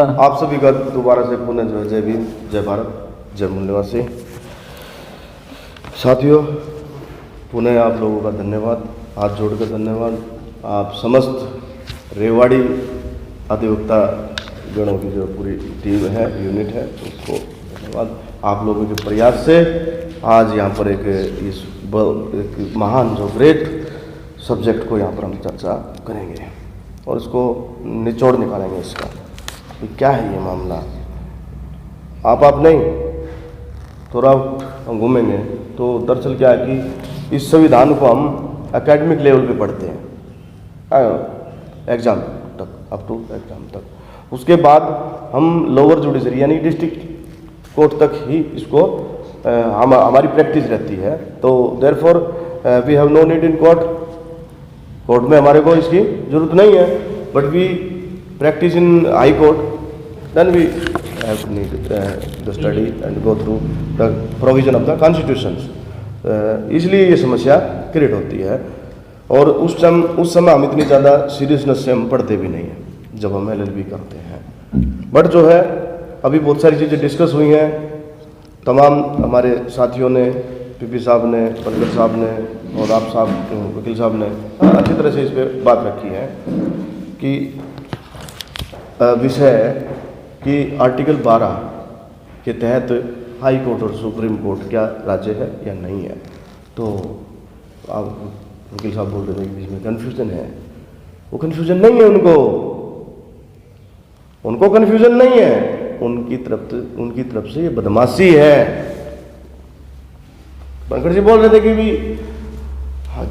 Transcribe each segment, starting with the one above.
आप सभी का दोबारा से पुनः जो है जय भीम, जय भारत, जय मूल निवासी साथियों। पुनः आप लोगों का धन्यवाद, हाथ जोड़कर धन्यवाद। आप समस्त रेवाड़ी अधिवक्ता गणों की जो पूरी टीम है, यूनिट है, उसको धन्यवाद। आप लोगों के प्रयास से आज यहाँ पर एक महान जो ग्रेट सब्जेक्ट को यहाँ पर हम चर्चा करेंगे और इसको निचोड़ निकालेंगे इसका कि क्या है ये मामला। आप नहीं, थोड़ा हम घूमेंगे तो दरअसल क्या है कि इस संविधान को हम एकेडमिक लेवल पे पढ़ते हैं, एग्ज़ाम तक, अप टू एग्ज़ाम तक। उसके बाद हम लोअर जुडिशरी यानी डिस्ट्रिक्ट कोर्ट तक ही इसको हमारी प्रैक्टिस रहती है। तो therefore we have no need in court में हमारे को इसकी ज़रूरत नहीं है, but we practice in high court, then we have to need the study and go through the provision of the constitutions. इसलिए ये समस्या क्रिएट होती है और उस समय हम इतनी ज़्यादा सीरियसनेस से हम पढ़ते भी नहीं हैं जब हम LLB करते हैं। बट जो है अभी बहुत सारी चीज़ें डिस्कस हुई हैं, तमाम हमारे साथियों ने, PP साहब ने, बनकर साहब ने और आप साहब वकील साहब ने अच्छी तरह से इस पर बात रखी है कि विषय कि आर्टिकल 12 के तहत हाई कोर्ट और सुप्रीम कोर्ट क्या राज्य है या नहीं है। तो आप वकील साहब बोल रहे थे कि इसमें कन्फ्यूज़न है। वो कन्फ्यूज़न नहीं है, उनको कन्फ्यूज़न नहीं है, उनकी तरफ से ये बदमाशी है। पंकज जी बोल रहे थे कि भी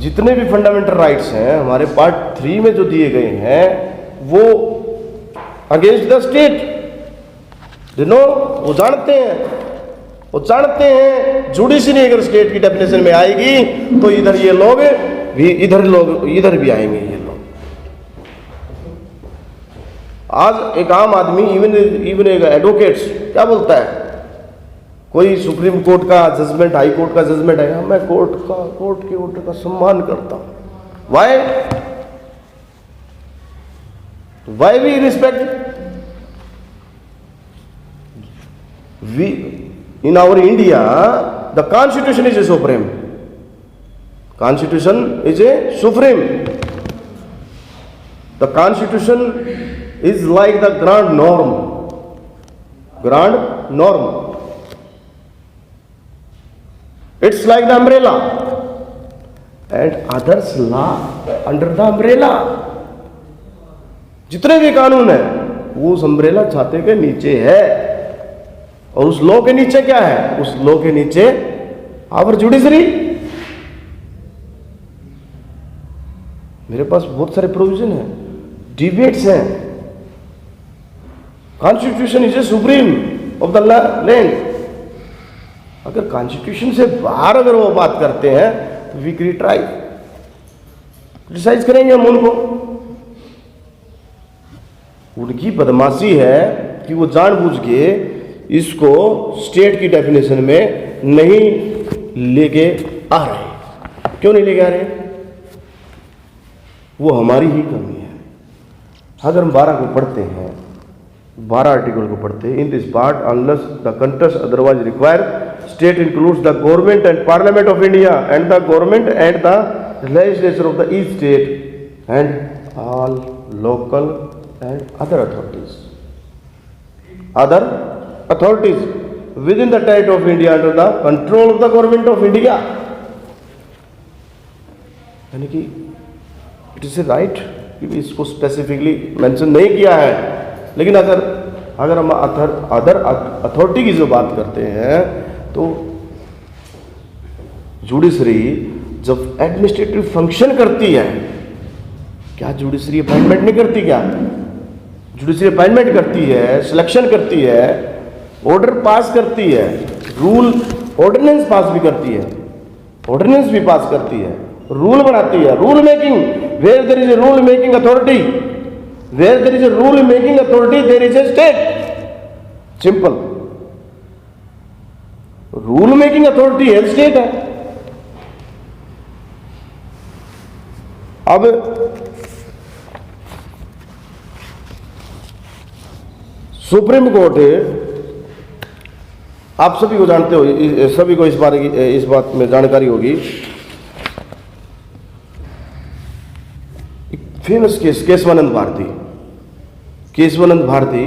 जितने भी फंडामेंटल राइट्स हैं हमारे पार्ट 3 में जो दिए गए हैं वो अगेंस्ट द स्टेट, वो जानते हैं जुडिशरी अगर स्टेट की डेफिनेशन में आएगी तो इधर भी आएंगे ये लोग। आज एक आम आदमी इवन एक एडवोकेट्स क्या बोलता है, कोई सुप्रीम कोर्ट का जजमेंट, हाई कोर्ट का जजमेंट है, मैं कोर्ट के ऑर्डर का सम्मान करता हूं। Why we respect in our India, the Constitution is a supreme. Constitution is a supreme. The Constitution is like the grand norm. It's like the umbrella, and others law under the umbrella. जितने भी कानून है वो उस umbrella छाते के नीचे है। और उस लॉ के नीचे क्या है? उस लॉ के नीचे आवर जुडिशरी। मेरे पास बहुत सारे प्रोविजन हैं, डिबेट्स हैं। Constitution is a supreme of the land. अगर कॉन्स्टिट्यूशन से बाहर अगर वो बात करते हैं तो वी क्रिटिसाइज करेंगे हम उनको। उनकी बदमाशी है कि वो जानबूझ के इसको स्टेट की डेफिनेशन में नहीं लेके आ रहे। क्यों नहीं लेके आ रहे? वो हमारी ही कमी है। अगर हम 12 को पढ़ते हैं, 12 आर्टिकल को पढ़ते हैं, in this part unless the contest otherwise require state includes the government and parliament of India and the government and the legislature of the each state and all local and other authorities within the territory of India under the control of the government of India। यानी कि it is A right कि इसको specifically mention नहीं किया है। लेकिन अगर हम अदर अथॉरिटी की जो बात करते हैं तो जुडिशरी जब एडमिनिस्ट्रेटिव फंक्शन करती है, क्या जुडिशरी अपॉइंटमेंट नहीं करती? क्या जुडिशरी अपॉइंटमेंट करती है, सिलेक्शन करती है, ऑर्डर पास करती है, ऑर्डिनेंस पास भी करती है, ऑर्डिनेंस भी पास करती है, रूल बनाती है, rule making. Where there is a rule making authority, there is a state. Simple. Rule making authority है, स्टेट है। अब सुप्रीम कोर्ट, आप सभी को जानते हो, सभी को इस बात में जानकारी होगी। Famous case Kesavananda Bharati, Kesavananda Bharati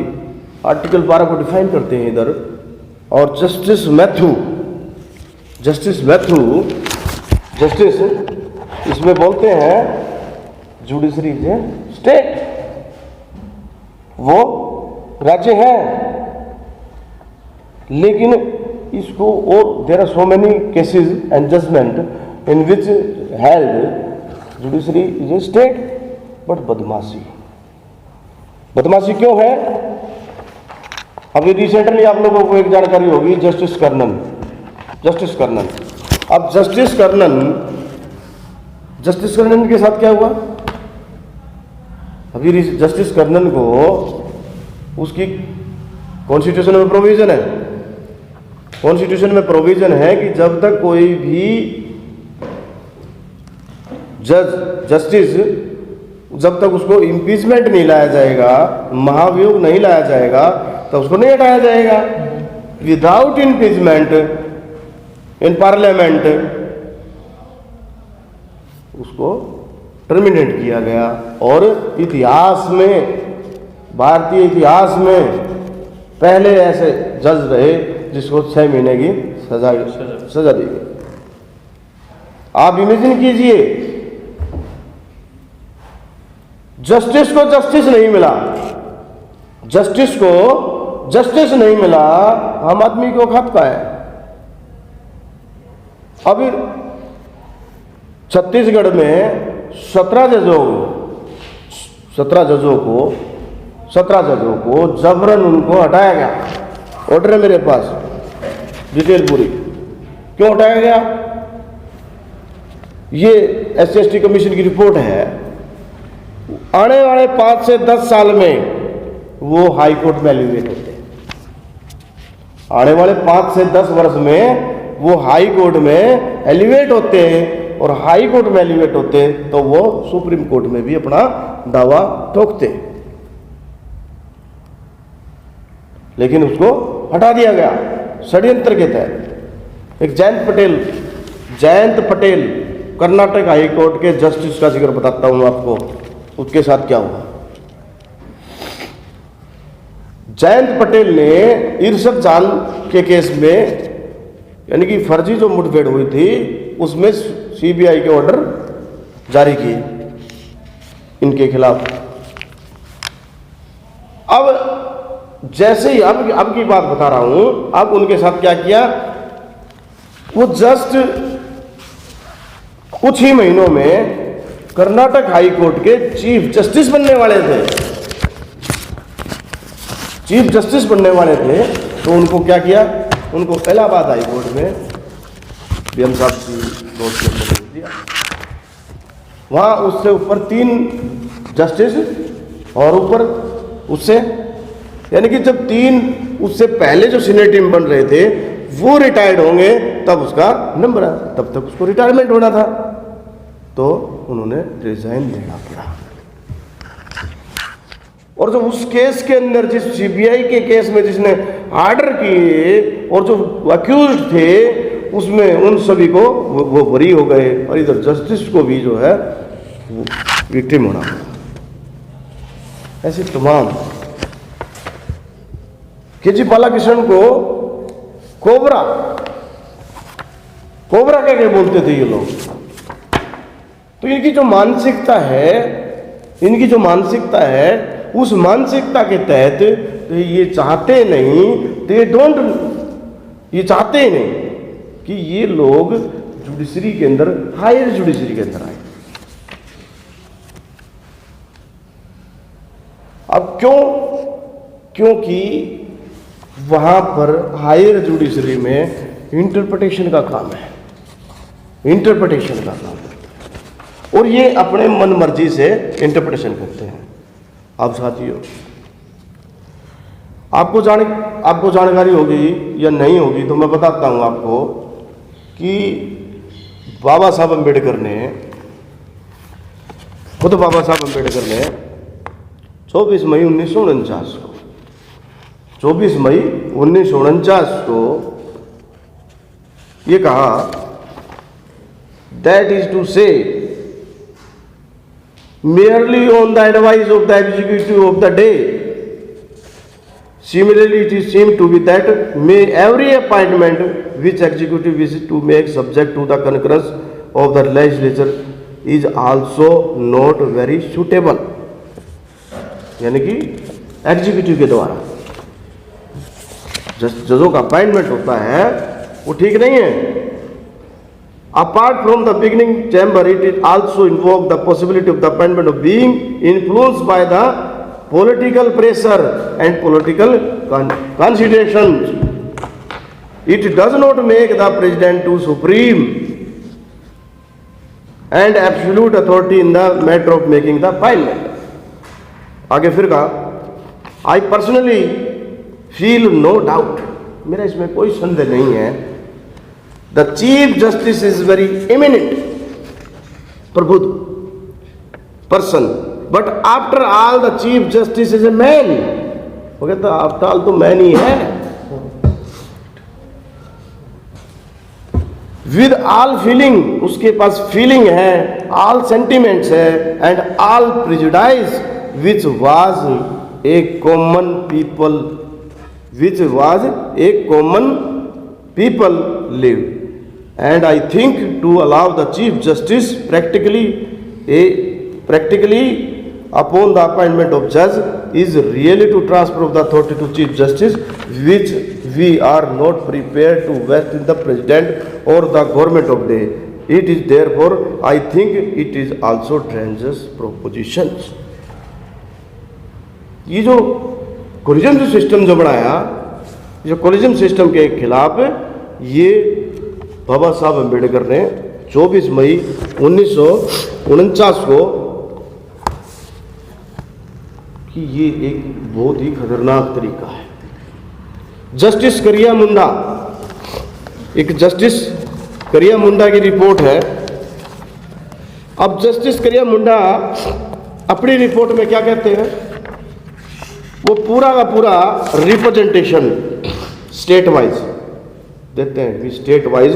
article 12 को डिफाइन करते हैं इधर, और जस्टिस इसमें बोलते हैं जुडिशरी इज ए स्टेट, वो राज्य है, लेकिन इसको, और there are so many cases and judgment in which held judiciary is a state, but बदमाशी क्यों है? अभी रिसेंटली आप लोगों को एक जानकारी होगी, जस्टिस कर्नन। अब जस्टिस कर्नन के साथ क्या हुआ? अभी जस्टिस कर्नन को, उसकी कॉन्स्टिट्यूशन में प्रोविजन है कि जब तक कोई भी जस्टिस, जब तक उसको इम्पीचमेंट नहीं लाया जाएगा, महाभियोग नहीं लाया जाएगा, तो उसको नहीं हटाया जाएगा। विदाउट इम्पीचमेंट इन पार्लियामेंट उसको टर्मिनेट किया गया। और इतिहास में, भारतीय इतिहास में पहले ऐसे जज रहे जिसको 6 महीने की सजा दी गई। आप इमेजिन कीजिए, जस्टिस को जस्टिस नहीं मिला, आम आदमी को खप का है। अभी छत्तीसगढ़ में 17 जजों को जबरन उनको हटाया गया। ऑर्डर है मेरे पास, डिटेल पूरी, क्यों हटाया गया? ये SC/ST कमीशन की रिपोर्ट है। आने वाले 5 से 10 साल में वो हाई कोर्ट में एलिवेट होते हैं। आने वाले 5 से 10 वर्ष में वो हाई कोर्ट में एलिवेट होते हैं, और हाई कोर्ट में एलिवेट होते हैं तो वो सुप्रीम कोर्ट में भी अपना दावा ठोकते हैं। लेकिन उसको हटा दिया गया षड्यंत्र के तहत। एक जयंत पटेल कर्नाटक हाई कोर्ट के जस्टिस का जिक्र बताता हूं आपको, उसके साथ क्या हुआ। जयंत पटेल ने इरशद जान के केस में, यानी कि फर्जी जो मुठभेड़ हुई थी, उसमें CBI के ऑर्डर जारी किए इनके खिलाफ। अब जैसे ही अब की बात बता रहा हूं, अब उनके साथ क्या किया, वो जस्ट कुछ ही महीनों में कर्नाटक हाई कोर्ट के चीफ जस्टिस बनने वाले थे। तो उनको क्या किया, उनको इलाहाबाद हाई कोर्ट में BM साहब की दोस्त ने भेज दिया। वहां उससे ऊपर 3 जस्टिस, और ऊपर उससे, यानी कि जब 3 उससे पहले जो सीनियर टीम बन रहे थे वो रिटायर्ड होंगे, तब उसका नंबर है, तब तक उसको रिटायरमेंट होना था, तो उन्होंने रिजाइन देना पड़ा। और जो उस केस के अंदर, जिस CBI के केस में जिसने ऑर्डर किए और जो अक्यूज्ड थे, उसमें उन सभी को वो बरी हो गए, और इधर जस्टिस को भी जो है वो विक्टिम होना पड़ा। ऐसे तमाम। KG बालाकृष्णन को कोबरा क्या बोलते थे ये लोग। तो इनकी जो मानसिकता है, उस मानसिकता के तहत तो ये चाहते नहीं कि ये लोग जुडिशरी के अंदर, हायर जुडिशरी के अंदर आए। अब क्योंकि वहां पर हायर जुडिशरी में इंटरप्रिटेशन का काम है, और ये अपने मन मर्जी से इंटरप्रिटेशन करते हैं। अब साथियों, आपको जानकारी होगी या नहीं होगी, तो मैं बताता हूं आपको कि बाबा साहब अम्बेडकर ने 24 मई 1949 को 24 मई 1949 को ये कहा, दैट इज टू से merely on the advice of the executive of the day. Similarly, it is seemed to be that may every appointment which executive wishes to make subject to the concurrence of the legislature is also not very suitable. यानी कि executive के द्वारा जजों का appointment होता है वो ठीक नहीं है. Apart from the beginning chamber, it also invoked the possibility of the appointment of being influenced by the political pressure and political considerations. It does not make the president to supreme and absolute authority in the matter of making the appointment. आगे फिर कहा, I personally feel no doubt, मेरा इसमें कोई संदेह नहीं है, the chief justice is very eminent prabhuda person, but after all the chief justice is a man. वो कहता after all तो man ही है. with all feeling, उसके पास feeling है, all sentiments है, and all prejudice which was a common people live. And I think to allow the chief justice practically upon the appointment of judge is really to transfer of the authority to chief justice, which we are not prepared to vest in the president or the government of the day. It is therefore I think it is also dangerous propositions. ये जो collision system जो बनाया, जो collision system के खिलाफ ये बाबा साहब अम्बेडकर ने 24 मई 1949 को कि ये एक बहुत ही खतरनाक तरीका है. जस्टिस करिया मुंडा, एक जस्टिस करिया मुंडा की रिपोर्ट है. अब जस्टिस करिया मुंडा अपनी रिपोर्ट में क्या कहते हैं, वो पूरा का पूरा रिप्रेजेंटेशन स्टेट वाइज देते हैं कि स्टेट वाइज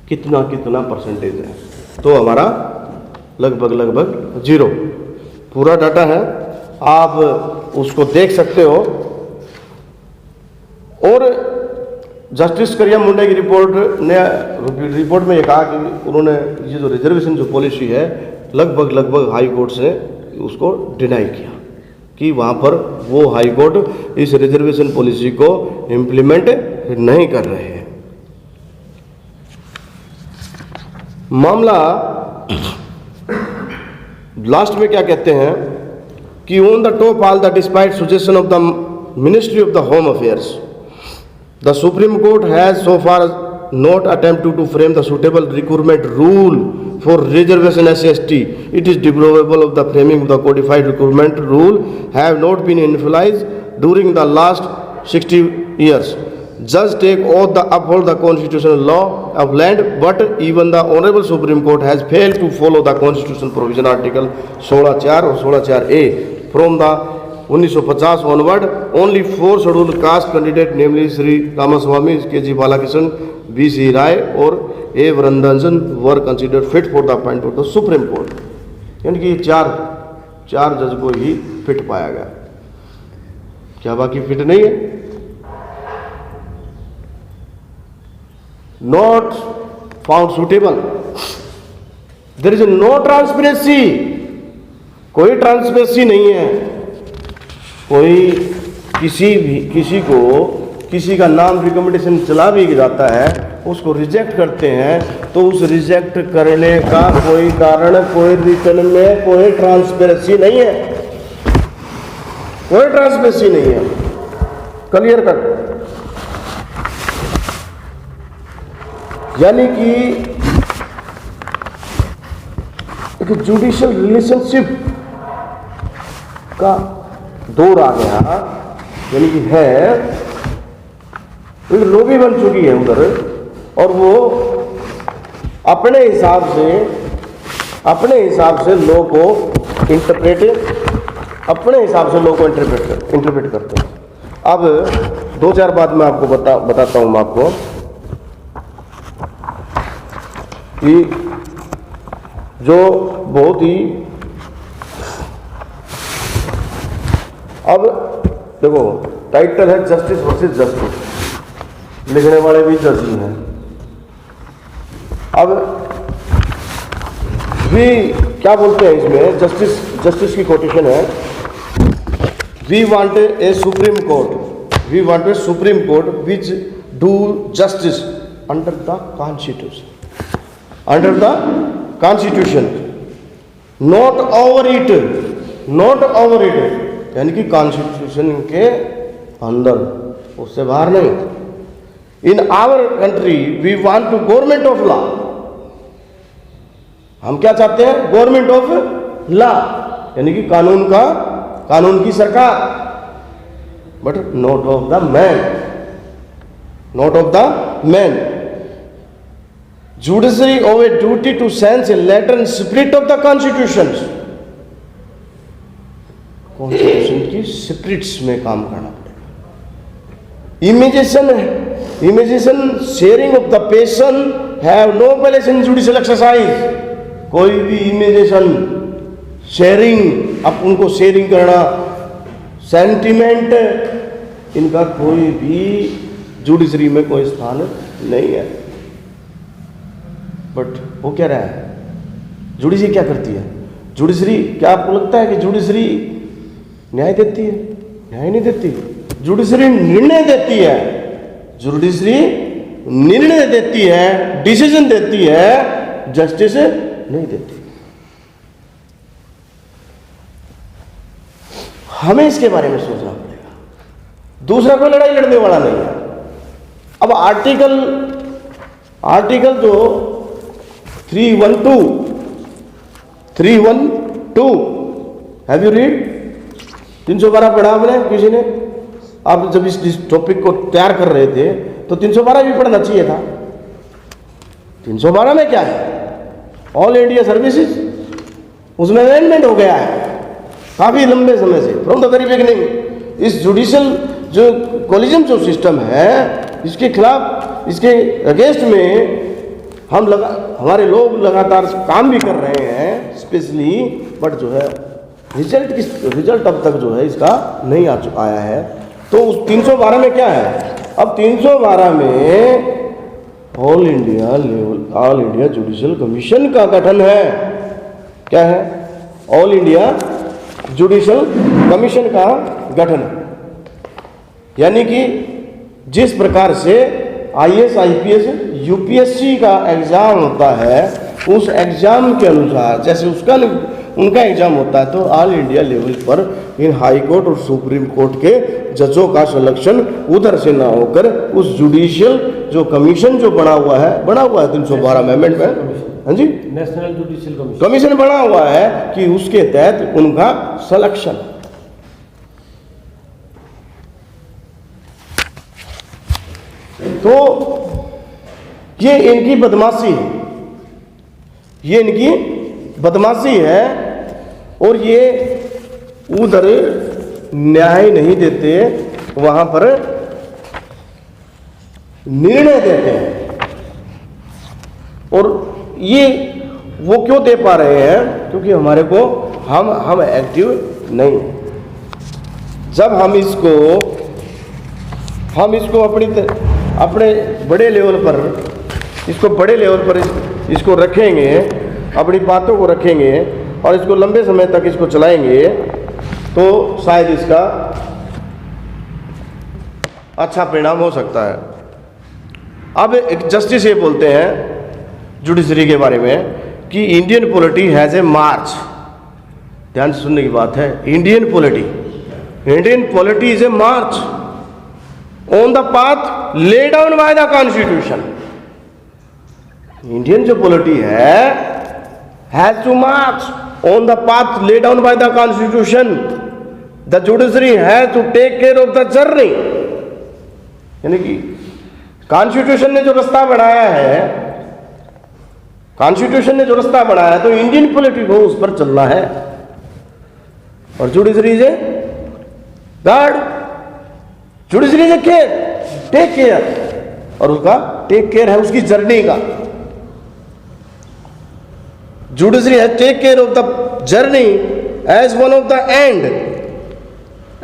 कितना कितना परसेंटेज है. तो हमारा लगभग 0 पूरा डाटा है, आप उसको देख सकते हो. और जस्टिस करिया मुंडा की रिपोर्ट में ये कहा कि उन्होंने ये जो रिजर्वेशन जो पॉलिसी है लगभग हाई कोर्ट से उसको डिनाई किया कि वहाँ पर वो हाई कोर्ट इस रिजर्वेशन पॉलिसी को इम्प्लीमेंट नहीं कर रहे हैं. मामला लास्ट में क्या कहते हैं कि on the top all the despite suggestion of the ministry of the home affairs, the supreme court has so far not attempted to frame the suitable recruitment rule for reservation SC/ST. It is deplorable of the framing of the codified recruitment rule have not been influenced during the last 60 years. Just take oath to uphold the constitutional law of land, but even the Honorable Supreme Court has failed to follow the constitutional provision Article 16(4) और 16(4)(a) from the 1950 onward. Only 4 scheduled caste candidates, namely Sri Ramaswamy, K.G. Balakrishnan, B.C. Rai और A. Varandanjan were considered fit for the appointment of the Supreme Court. यानी कि चार जज को ही fit पाया गया. क्या बाकी फिट नहीं है? Not found suitable. There is no transparency. कोई ट्रांसपेरेंसी नहीं है. कोई किसी का नाम रिकमेंडेशन चला भी जाता है, उसको रिजेक्ट करते हैं, तो उस रिजेक्ट करने का कोई कारण, कोई रिटर्न में कोई ट्रांसपेरेंसी नहीं है. कोई ट्रांसपेरेंसी नहीं है. Clear cut. यानी कि एक जुडिशियल रिलेशनशिप का दौर आ गया. यानी कि है लॉबी बन चुकी है उधर, और वो अपने हिसाब से लॉ को इंटरप्रेट करते हैं. अब दो चार बात मैं आपको बताता हूं मैं आपको कि जो बहुत ही, अब देखो टाइटल है जस्टिस वर्सेस जस्टिस, लिखने वाले भी जज ही हैं। अब भी क्या बोलते हैं इसमें, जस्टिस की कोटेशन है, we want a supreme court, we want a supreme court which do justice under the constitution, under the constitution, not over it, not over it, यानी कि कॉन्स्टिट्यूशन के अंदर, उससे बाहर नहीं। In our country we want to government of law, हम क्या चाहते हैं, गवर्नमेंट ऑफ लॉ, यानी कि कानून की सरकार, but not of the man, not of the man. Judiciary of a duty to sense a letter and spirit of the constitution, constitution की स्पिरिट्स में काम करना पड़ेगा। Imagination sharing of the passion have no place in judicial exercise, कोई भी imagination sharing, अब उनको sharing करना, सेंटिमेंट, इनका कोई भी जुडिशरी में कोई स्थान नहीं है। बट वो क्या रहा है, जुडिशरी क्या करती है, जुडिशरी, क्या आपको लगता है कि जुडिशरी न्याय देती है? न्याय नहीं देती, जुडिशरी निर्णय देती है, जुडिशरी निर्णय देती है, डिसीजन देती है, जस्टिस नहीं देती। हमें इसके बारे में सोचना पड़ेगा, दूसरा कोई लड़ाई लड़ने वाला नहीं है। अब आर्टिकल जो 312 हैव यू रीड, 312 पढ़ा आपने किसी ने? आप जब इस टॉपिक को तैयार कर रहे थे तो 312 भी पढ़ना चाहिए था। 312 में क्या है, ऑल इंडिया सर्विसेज, उसमें अमेंडमेंट हो गया है काफी लंबे समय से, फ्रॉम द वेरी बिगिनिंग। इस जुडिशियल जो कोलिजन जो सिस्टम है, इसके खिलाफ, इसके अगेंस्ट में हमारे लोग लगातार काम भी कर रहे हैं स्पेशली, बट जो है रिजल्ट अब तक जो है इसका नहीं आया है। तो उस 312 में क्या है, अब 312 में ऑल इंडिया जुडिशियल कमीशन का गठन है। क्या है, ऑल इंडिया जुडिशियल कमीशन का गठन, यानी कि जिस प्रकार से IAS, IPS, UPSC का एग्जाम होता है, उस एग्जाम के अनुसार जैसे उनका एग्जाम होता है, तो ऑल इंडिया लेवल पर इन हाई कोर्ट और सुप्रीम कोर्ट के जजों का सिलेक्शन उधर से ना होकर उस जुडिशियल जो कमीशन जो बना हुआ है 312 अमेंडमेंट में, हाँ जी, नेशनल जुडिशियल कमीशन बना हुआ है कि उसके तहत उनका सिलेक्शन। तो ये इनकी बदमाशी है, और ये उधर न्याय नहीं देते, वहां पर निर्णय देते हैं। और ये वो क्यों दे पा रहे हैं, क्योंकि हमारे को हम एक्टिव नहीं। जब हम इसको अपने बड़े लेवल पर इसको रखेंगे, अपनी बातों को रखेंगे और इसको लंबे समय तक इसको चलाएंगे, तो शायद इसका अच्छा परिणाम हो सकता है। अब एक जस्टिस ये बोलते हैं जुडिशरी के बारे में कि Indian polity has a march, ध्यान से सुनने की बात है, Indian polity is a march on the path lay down by the constitution. Indian जो polity has to march on the path lay down by the constitution. The judiciary has to take care of the journey, यानी कि constitution ने जो रास्ता बनाया है, तो Indian polity को उस पर चलना है, और judiciary is a guard, judiciary is care, take care, और उसका टेक केयर है उसकी जर्नी का। Judiciary has take care of the journey as one of the end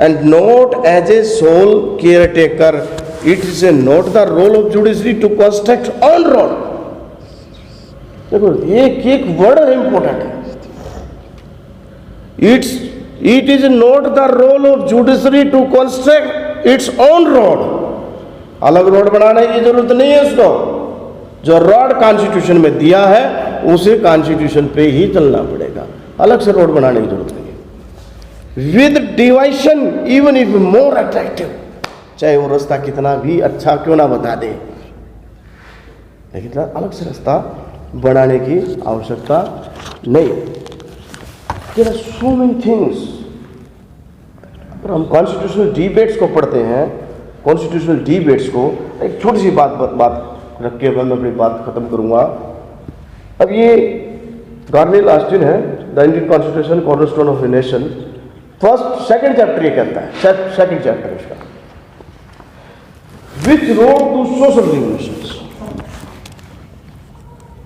and not as a sole caretaker. It is a not the role of judiciary to construct on road. देखो एक एक word important है। It is not the role of judiciary to construct its own road. अलग road बनाने की जरूरत नहीं है उसको। जो रोड कॉन्स्टिट्यूशन में दिया है उसे कॉन्स्टिट्यूशन पे ही चलना पड़ेगा, अलग से रोड बनाने की जरूरत नहीं है। With division even if more attractive, चाहे वो रास्ता कितना भी अच्छा क्यों ना बता दे, लेकिन अलग से रास्ता बनाने की आवश्यकता नहीं। There are so many things. पर हम कॉन्स्टिट्यूशनल डिबेट्स को पढ़ते हैं, कॉन्स्टिट्यूशनल डिबेट्स को, एक छोटी सी बात रख के मैं अपनी बात खत्म करूंगा। अब ये गार्नियल ऑस्टिन है, the Indian constitution cornerstone of a nation, second chapter ये कहता है, सेकंड चैप्टर इसका, which road to social revolutions.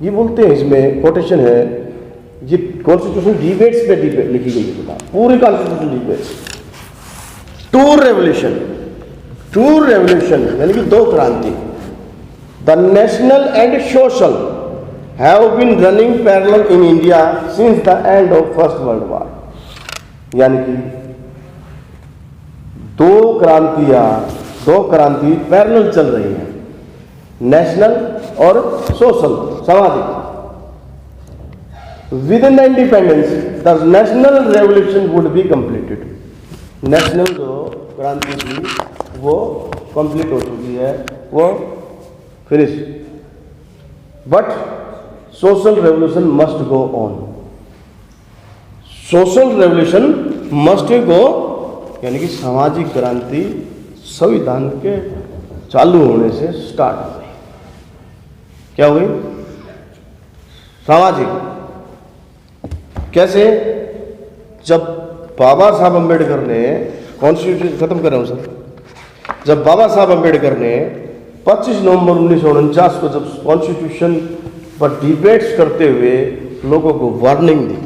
ये बोलते हैं, इसमें कोटेशन है, ये कॉन्स्टिट्यूशन डिबेट्स पे लिखी गई है किताब, पूरी कॉन्स्टिट्यूशन डिबेट्स। टू रेवोल्यूशन यानी कि दो क्रांति, the national and social have been running parallel in India since the end of first world war. यानी कि दो क्रांति पैरेलल चल रही हैं, नेशनल और सोशल, सामाजिक। With in the independence the national revolution would be completed. National जो क्रांति थी वो कंप्लीट हो चुकी है, वो finish, but social revolution must go on. Social revolution must go यानी कि सामाजिक क्रांति संविधान के चालू होने से स्टार्ट हो गई। क्या हुई? सामाजिक। कैसे? जब बाबा साहब अम्बेडकर ने कॉन्स्टिट्यूशन, खत्म कर रहा हूं सर, जब बाबा साहब अम्बेडकर ने 25 नवंबर 1949 को जब कॉन्स्टिट्यूशन पर डिबेट्स करते हुए लोगों को वार्निंग दी,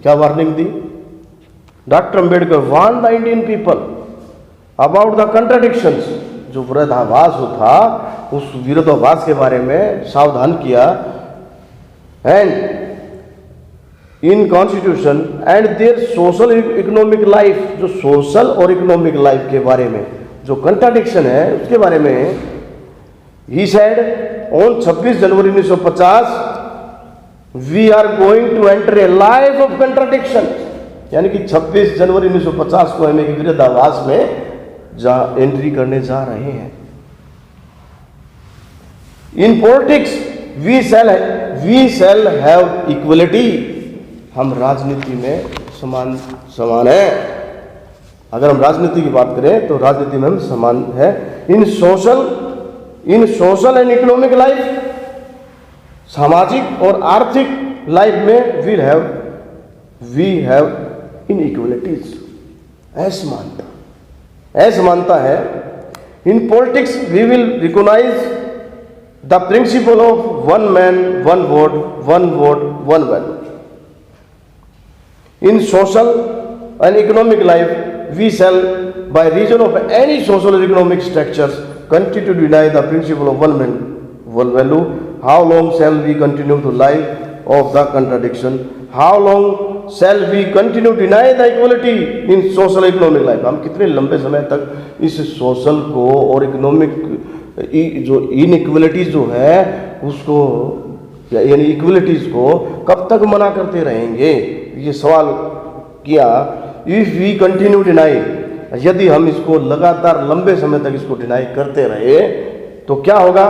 क्या वार्निंग दी? Doctor Ambedkar warn the Indian people about the contradictions. जो विरोधाभास था उस विरोधाभास के बारे में सावधान किया। And in constitution and their social economic life, जो सोशल और इकोनॉमिक लाइफ के बारे में जो कंट्राडिक्शन है उसके बारे में he said on 26 January 1950 we are going to enter a life of contradiction. यानी कि 26 जनवरी 1950 को हम एक विरोधाभास में एंट्री करने जा रहे हैं। In politics we shall have equality. हम राजनीति में समान है। अगर हम राजनीति की बात करें तो राजनीति में हम समान है। इन सोशल एंड इकोनॉमिक लाइफ, सामाजिक और आर्थिक लाइफ में वी हैव इनइक्वलिटीज। असमानता है। In politics we will recognise the principle of one man one vote one value. In social and economic life, we shall, by reason of any social or economic structures, continue to deny the principle of one man, one value. How long shall we continue to lie of the contradiction? How long shall we continue to deny the equality in social and economic life? हम कितने लंबे समय तक इस social को और economic जो inequalities जो है उसको यानी इक्वलिटीज को कब तक मना करते रहेंगे? ये सवाल किया। इफ वी कंटिन्यू डिनाई, यदि हम इसको लगातार लंबे समय तक इसको डिनाई करते रहे तो क्या होगा?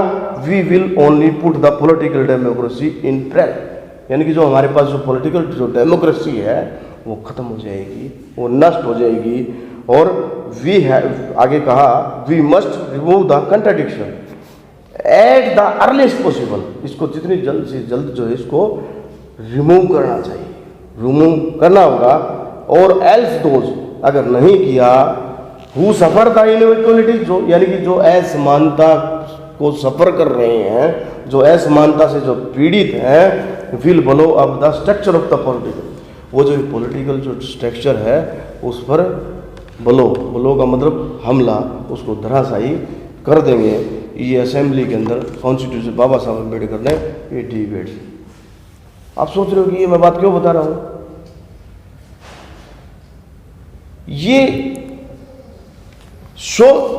We will only put the political democracy in peril. यानी कि जो हमारे पास जो पॉलिटिकल जो डेमोक्रेसी है वो खत्म हो जाएगी, वो नष्ट हो जाएगी। और वी हैव, आगे कहा, we must remove the contradiction at the earliest possible. इसको जितनी जल्द से जल्द जो है इसको रिमूव करना चाहिए, रिमूव करना होगा। और एल्स दोज, अगर नहीं किया हु सफर द इनइक्वालिटी, जो यानी कि जो असमानता को सफर कर रहे हैं, जो असमानता से जो पीड़ित हैं, will blow up the structure of the political, वो जो पॉलिटिकल जो स्ट्रक्चर है उस पर ब्लो का मतलब हमला, उसको धराशायी कर देंगे। ये असेंबली के अंदर कॉन्स्टिट्यूशन बाबा साहब अम्बेडकर ने ये डिबेट्स। आप सोच रहे हो कि ये मैं बात क्यों बता रहा हूं? ये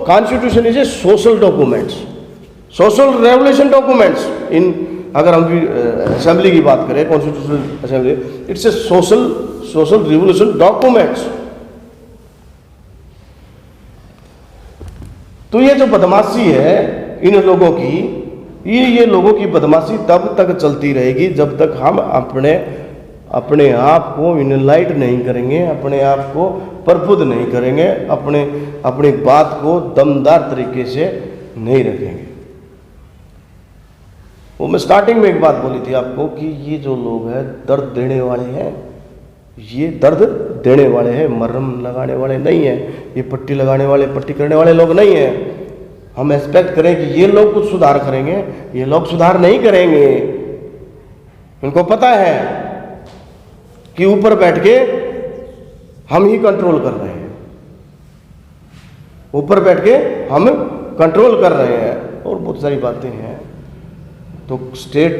constitution is a social documents, social revolution documents in, अगर हम भी असेंबली की बात करें, constitutional assembly, it's a social revolution documents. तो ये जो बदमाशी है इन लोगों की, ये लोगों की बदमाशी तब तक चलती रहेगी जब तक हम अपने आप को इनलाइट नहीं करेंगे, अपने आप को प्रबुद्ध नहीं करेंगे, अपनी बात को दमदार तरीके से नहीं रखेंगे। वो मैं स्टार्टिंग में एक बात बोली थी आपको कि ये जो लोग हैं दर्द देने वाले हैं, ये दर्द देने वाले हैं, मरहम लगाने वाले नहीं हैं, ये पट्टी लगाने वाले, पट्टी करने वाले लोग नहीं हैं। हम एक्सपेक्ट करें कि ये लोग कुछ सुधार करेंगे, ये लोग सुधार नहीं करेंगे। इनको पता है कि ऊपर बैठ के हम ही कंट्रोल कर रहे हैं, ऊपर बैठ के हम कंट्रोल कर रहे हैं, और बहुत सारी बातें हैं। तो स्टेट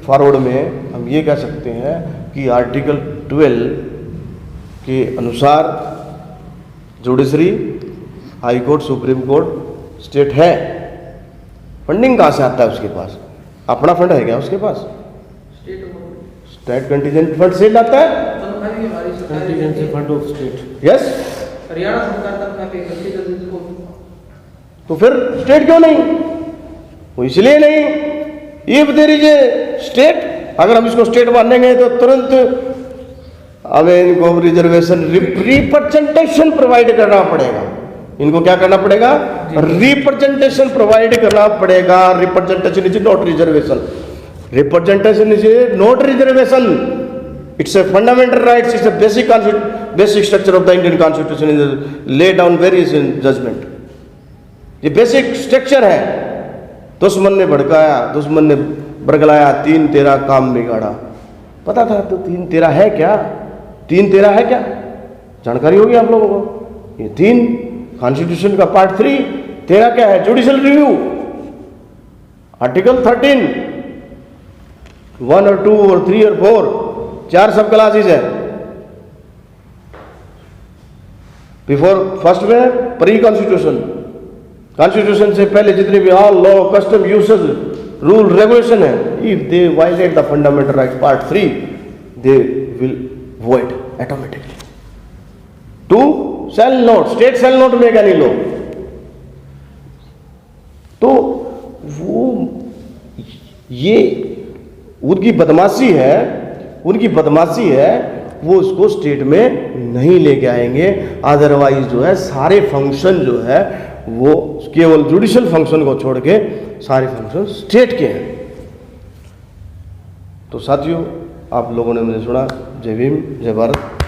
फॉरवर्ड में हम ये कह सकते हैं कि आर्टिकल 12 के अनुसार judiciary, high court, supreme court state है। फंडिंग कहाँ से आता है उसके पास? अपना फंड है क्या उसके पास? स्टेट कंटीजेंट फंड से आता है, contingency fund of state. Yes, Haryana सरकार तनख्वाह पे करती है इसको। तो फिर स्टेट क्यों नहीं? वो इसलिए नहीं, if there is a state, अगर हम इसको स्टेट मानेंगे तो तुरंत हमें इनको रिजर्वेशन रिप्रेजेंटेशन प्रोवाइड करना पड़ेगा। इनको क्या करना पड़ेगा? रिप्रेजेंटेशन प्रोवाइड करना पड़ेगा। Representation is not reservation, representation is not reservation, it's a fundamental rights, it's a basic structure of the Indian constitution is lay down various judgment. ये बेसिक स्ट्रक्चर है। दुश्मन ने भड़काया, दुश्मन ने बरगलाया, 3-13 काम बिगाड़ा। पता था तो 3-13 है क्या? 3-13 है क्या? जानकारी होगी आप लोगों को। ये 3 कॉन्स्टिट्यूशन का पार्ट 3, 13 क्या है? जुडिशियल रिव्यू, आर्टिकल 13, 1 और 2 और 3 और 4, 4 सब क्लासेज है। बिफोर फर्स्ट में प्री कॉन्स्टिट्यूशन, कॉन्स्टिट्यूशन से पहले जितने भी all law, custom, usage, rule, regulation है, if they violate the fundamental right part 3, they will void automatically. 2 shall not, state shall not make any law. तो वो ये उनकी बदमाशी है, वो उसको स्टेट में नहीं लेके आएंगे। अदरवाइज जो है सारे फंक्शन जो है वो केवल जुडिशियल फंक्शन को छोड़ के सारे फंक्शन स्टेट के हैं। तो साथियों, आप लोगों ने मुझे सुना। जय भीम, जय भारत।